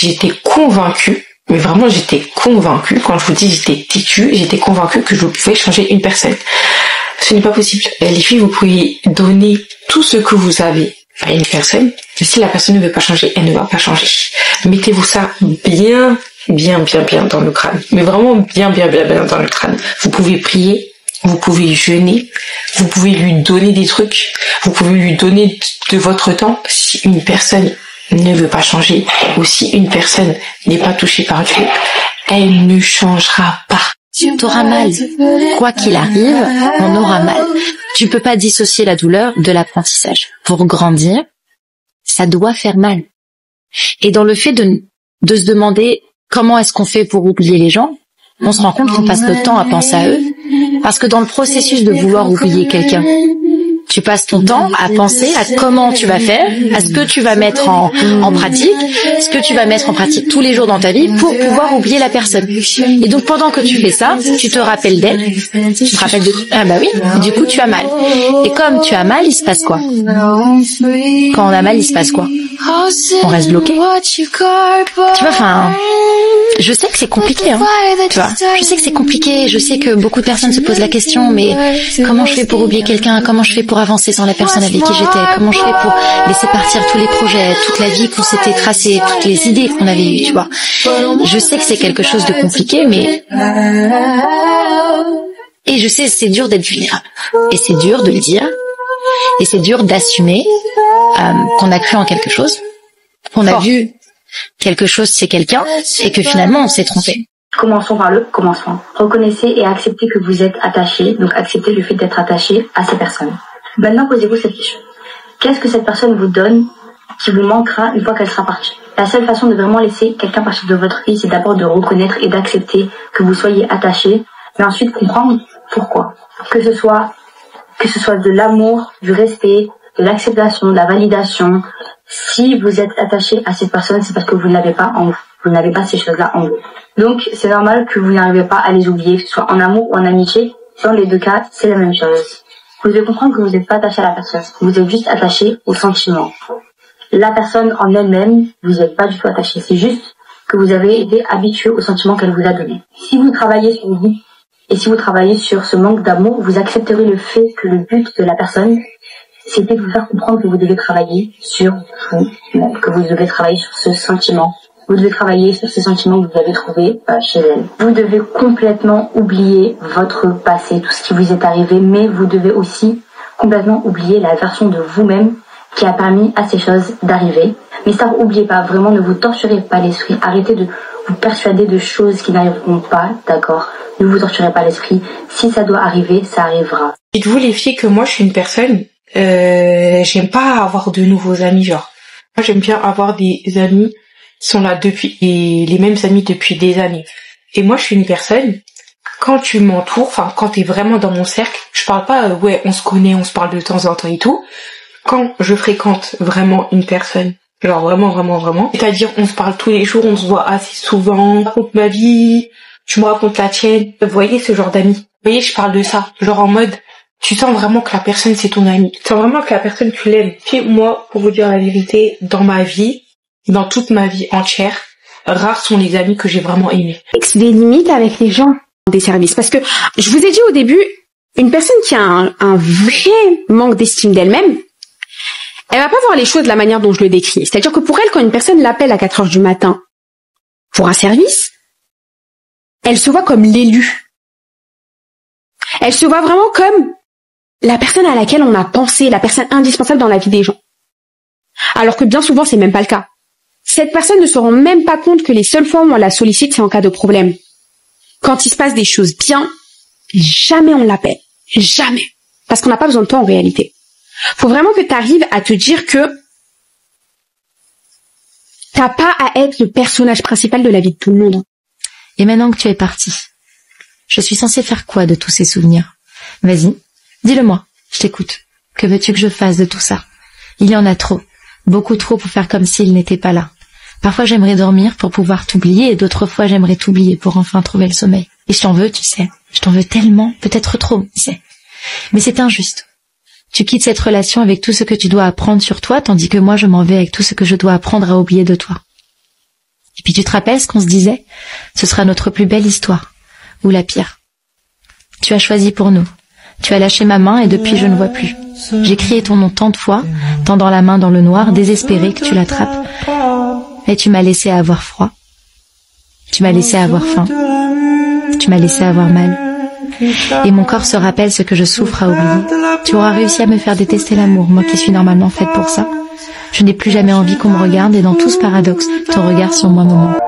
j'étais convaincue, mais vraiment j'étais convaincue, quand je vous dis j'étais têtue, j'étais convaincue que je pouvais changer une personne. Ce n'est pas possible. Les filles, vous pouvez donner tout ce que vous avez à une personne, mais si la personne ne veut pas changer, elle ne va pas changer. Mettez-vous ça bien dans le crâne. Mais vraiment bien dans le crâne. Vous pouvez prier, vous pouvez jeûner, vous pouvez lui donner des trucs, vous pouvez lui donner de votre temps. Si une personne ne veut pas changer, ou si une personne n'est pas touchée par Dieu, elle ne changera pas. T'auras mal. Quoi qu'il arrive, on aura mal. Tu peux pas dissocier la douleur de l'apprentissage. Pour grandir, ça doit faire mal. Et dans le fait de se demander comment est-ce qu'on fait pour oublier les gens, on se rend compte qu'on passe le temps à penser à eux. Parce que dans le processus de vouloir oublier quelqu'un, tu passes ton temps à penser à comment tu vas faire, à ce que tu vas mettre en pratique, ce que tu vas mettre en pratique tous les jours dans ta vie pour pouvoir oublier la personne. Et donc pendant que tu fais ça, tu te rappelles d'elle, tu te rappelles de... Ah bah oui, du coup tu as mal. Et comme tu as mal, il se passe quoi? Quand on a mal, il se passe quoi? On reste bloqué. Tu vois, enfin... Je sais que c'est compliqué, hein. Tu vois, je sais que c'est compliqué, je sais que beaucoup de personnes se posent la question, mais comment je fais pour oublier quelqu'un? Comment je fais pour avancer sans la personne avec qui j'étais? Comment je fais pour laisser partir tous les projets, toute la vie qu'on s'était tracée, toutes les idées qu'on avait eues, tu vois? Je sais que c'est quelque chose de compliqué, mais... Et je sais, c'est dur d'être vulnérable. Et c'est dur de le dire. Et c'est dur d'assumer qu'on a cru en quelque chose, qu'on a vu quelque chose c'est quelqu'un, et que finalement on s'est trompé. Commençons par le commencement. Reconnaissez et acceptez que vous êtes attaché, donc acceptez le fait d'être attaché à ces personnes. Maintenant, posez-vous cette question. Qu'est-ce que cette personne vous donne qui vous manquera une fois qu'elle sera partie? La seule façon de vraiment laisser quelqu'un partir de votre vie, c'est d'abord de reconnaître et d'accepter que vous soyez attaché, mais ensuite comprendre pourquoi. Que ce soit de l'amour, du respect, de l'acceptation, de la validation. Si vous êtes attaché à cette personne, c'est parce que vous ne l'avez pas en vous. Vous n'avez pas ces choses-là en vous. Donc, c'est normal que vous n'arrivez pas à les oublier, que ce soit en amour ou en amitié. Dans les deux cas, c'est la même chose. Vous devez comprendre que vous n'êtes pas attaché à la personne. Vous êtes juste attaché au sentiment. La personne en elle-même, vous n'êtes pas du tout attaché. C'est juste que vous avez été habitué au sentiment qu'elle vous a donné. Si vous travaillez sur vous, et si vous travaillez sur ce manque d'amour, vous accepterez le fait que le but de la personne, c'était de vous faire comprendre que vous devez travailler sur vous, que vous devez travailler sur ce sentiment. Vous devez travailler sur ce sentiment que vous avez trouvé chez elle. Vous devez complètement oublier votre passé, tout ce qui vous est arrivé, mais vous devez aussi complètement oublier la version de vous-même qui a permis à ces choses d'arriver. Mais ça, n'oubliez pas, vraiment, ne vous torturez pas l'esprit. Arrêtez de vous persuader de choses qui n'arriveront pas, d'accord? Ne vous torturez pas l'esprit. Si ça doit arriver, ça arrivera. Dites-vous les filles que moi je suis une personne, j'aime pas avoir de nouveaux amis, genre. Moi j'aime bien avoir des amis qui sont là depuis, et les mêmes amis depuis des années. Et moi je suis une personne, quand tu m'entoures, enfin quand t'es vraiment dans mon cercle, je parle pas, ouais on se connaît, on se parle de temps en temps et tout. Quand je fréquente vraiment une personne, genre vraiment, c'est-à-dire on se parle tous les jours, on se voit assez souvent, je raconte ma vie, tu me racontes la tienne, vous voyez ce genre d'amis. Vous voyez, je parle de ça, genre en mode, tu sens vraiment que la personne c'est ton ami, tu sens vraiment que la personne tu l'aimes. Puis moi, pour vous dire la vérité, dans ma vie, dans toute ma vie entière, rares sont les amis que j'ai vraiment aimés. Des limites avec les gens des services, parce que je vous ai dit au début, une personne qui a un vrai manque d'estime d'elle-même, elle va pas voir les choses de la manière dont je le décris. C'est-à-dire que pour elle, quand une personne l'appelle à 4 heures du matin pour un service, elle se voit comme l'élu. Elle se voit vraiment comme la personne à laquelle on a pensé, la personne indispensable dans la vie des gens. Alors que bien souvent, c'est même pas le cas. Cette personne ne se rend même pas compte que les seules fois où on la sollicite, c'est en cas de problème. Quand il se passe des choses bien, jamais on l'appelle. Jamais. Parce qu'on n'a pas besoin de toi en réalité. Faut vraiment que tu arrives à te dire que t'as pas à être le personnage principal de la vie de tout le monde. Et maintenant que tu es parti, je suis censée faire quoi de tous ces souvenirs? Vas-y, dis-le-moi, je t'écoute. Que veux-tu que je fasse de tout ça? Il y en a trop, beaucoup trop pour faire comme s'il n'était pas là. Parfois j'aimerais dormir pour pouvoir t'oublier et d'autres fois j'aimerais t'oublier pour enfin trouver le sommeil. Et je t'en veux, tu sais. Je t'en veux tellement, peut-être trop, tu sais. Mais c'est injuste. Tu quittes cette relation avec tout ce que tu dois apprendre sur toi, tandis que moi je m'en vais avec tout ce que je dois apprendre à oublier de toi. Et puis tu te rappelles ce qu'on se disait? Ce sera notre plus belle histoire, ou la pire. Tu as choisi pour nous. Tu as lâché ma main et depuis je ne vois plus. J'ai crié ton nom tant de fois, tendant la main dans le noir, désespéré que tu l'attrapes. Et tu m'as laissé avoir froid. Tu m'as laissé avoir faim. Tu m'as laissé avoir mal. Et mon corps se rappelle ce que je souffre à oublier. Tu auras réussi à me faire détester l'amour, moi qui suis normalement faite pour ça. Je n'ai plus jamais envie qu'on me regarde et dans tout ce paradoxe, ton regard sur moi me ment.